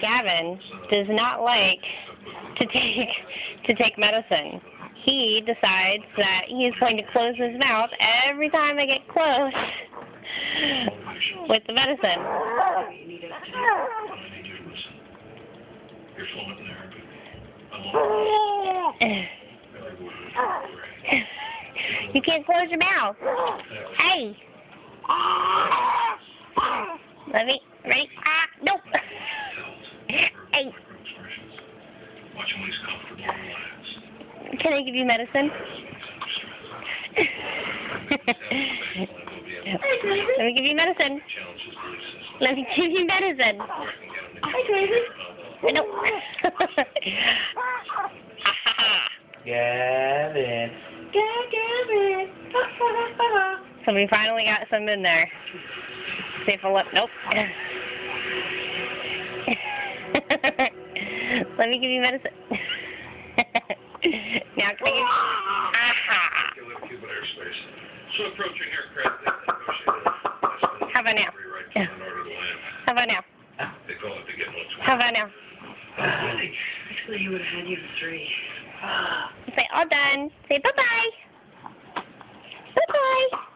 Gavin does not like to take medicine. He decides that he is going to close his mouth every time I get close with the medicine. You can't close your mouth. Hey. Let me. Ready? Nope. Hey. Can I give you medicine? Let me give you medicine. Let me give you medicine. Hi, David. No. Gavin. Gavin. So we finally got some in there. See if I'll look. Nope. Let me give you medicine. Now can I give you... Aha. How about now? How about now? How about now? Actually, he would have had you for 3. Say all done. Say bye-bye. Bye-bye.